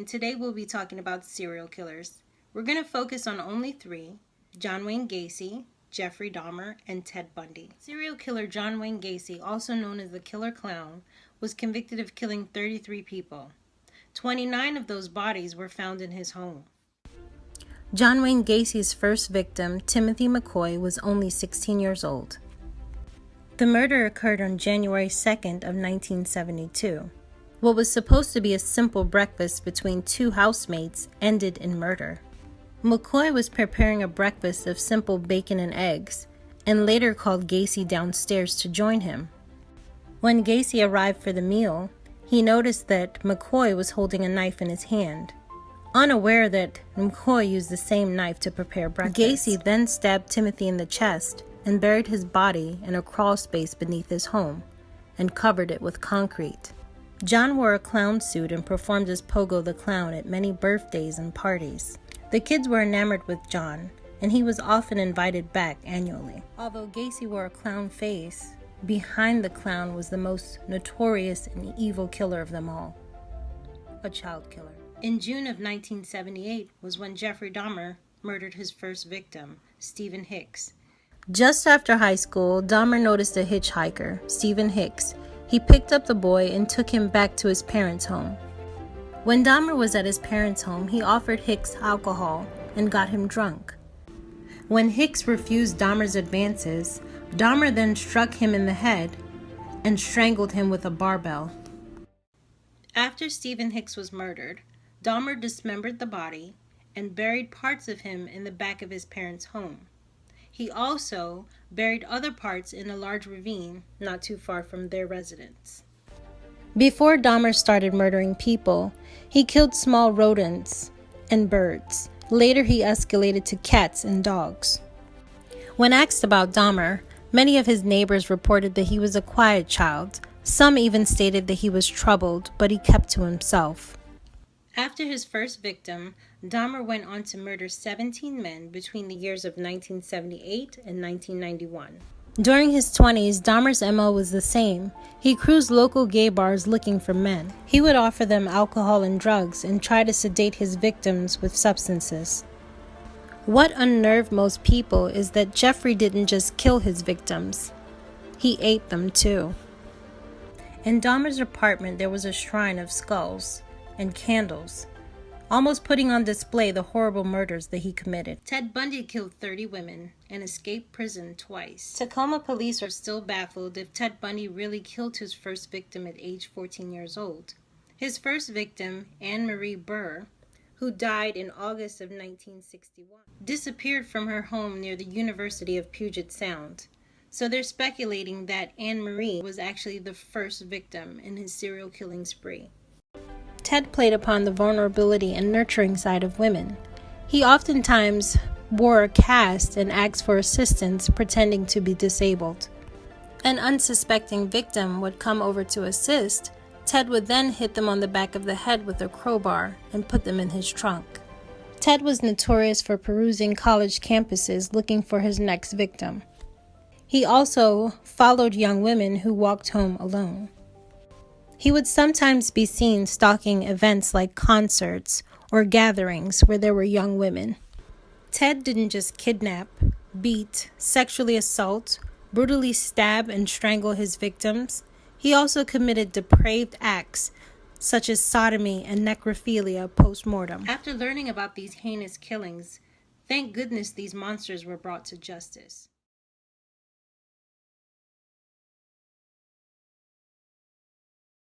And today we'll be talking about serial killers. We're going to focus on only three: John Wayne Gacy, Jeffrey Dahmer, and Ted Bundy. Serial killer John Wayne Gacy, also known as the Killer Clown, was convicted of killing 33 people. 29 of those bodies were found in his home. John Wayne Gacy's first victim, Timothy McCoy, was only 16 years old. The murder occurred on January 2nd of 1972. What was supposed to be a simple breakfast between two housemates ended in murder. McCoy was preparing a breakfast of simple bacon and eggs, and later called Gacy downstairs to join him. When Gacy arrived for the meal, he noticed that McCoy was holding a knife in his hand. Unaware that McCoy used the same knife to prepare breakfast, Gacy then stabbed Timothy in the chest and buried his body in a crawl space beneath his home and covered it with concrete. John wore a clown suit and performed as Pogo the Clown at many birthdays and parties. The kids were enamored with John, and he was often invited back annually. Although Gacy wore a clown face, behind the clown was the most notorious and evil killer of them all, a child killer. In June of 1978 was when Jeffrey Dahmer murdered his first victim, Stephen Hicks. Just after high school, Dahmer noticed a hitchhiker, Stephen Hicks. He picked up the boy and took him back to his parents' home. When Dahmer was at his parents' home, he offered Hicks alcohol and got him drunk. When Hicks refused Dahmer's advances, Dahmer then struck him in the head and strangled him with a barbell. After Stephen Hicks was murdered, Dahmer dismembered the body and buried parts of him in the back of his parents' home. He also buried other parts in a large ravine not too far from their residence. Before Dahmer started murdering people, he killed small rodents and birds. Later, he escalated to cats and dogs. When asked about Dahmer, many of his neighbors reported that he was a quiet child. Some even stated that he was troubled, but he kept to himself. After his first victim, Dahmer went on to murder 17 men between the years of 1978 and 1991. During his 20s, Dahmer's MO was the same. He cruised local gay bars looking for men. He would offer them alcohol and drugs and try to sedate his victims with substances. What unnerved most people is that Jeffrey didn't just kill his victims. He ate them too. In Dahmer's apartment, there was a shrine of skulls and candles, almost putting on display the horrible murders that he committed. Ted Bundy killed 30 women and escaped prison twice. Tacoma police are still baffled if Ted Bundy really killed his first victim at age 14 years old. His first victim, Anne Marie Burr, who died in August of 1961, disappeared from her home near the University of Puget Sound. So they're speculating that Anne Marie was actually the first victim in his serial killing spree. Ted played upon the vulnerability and nurturing side of women. He oftentimes wore a cast and asked for assistance, pretending to be disabled. An unsuspecting victim would come over to assist. Ted would then hit them on the back of the head with a crowbar and put them in his trunk. Ted was notorious for perusing college campuses looking for his next victim. He also followed young women who walked home alone. He would sometimes be seen stalking events like concerts or gatherings where there were young women. Ted didn't just kidnap, beat, sexually assault, brutally stab, and strangle his victims. He also committed depraved acts such as sodomy and necrophilia post-mortem. After learning about these heinous killings, thank goodness these monsters were brought to justice.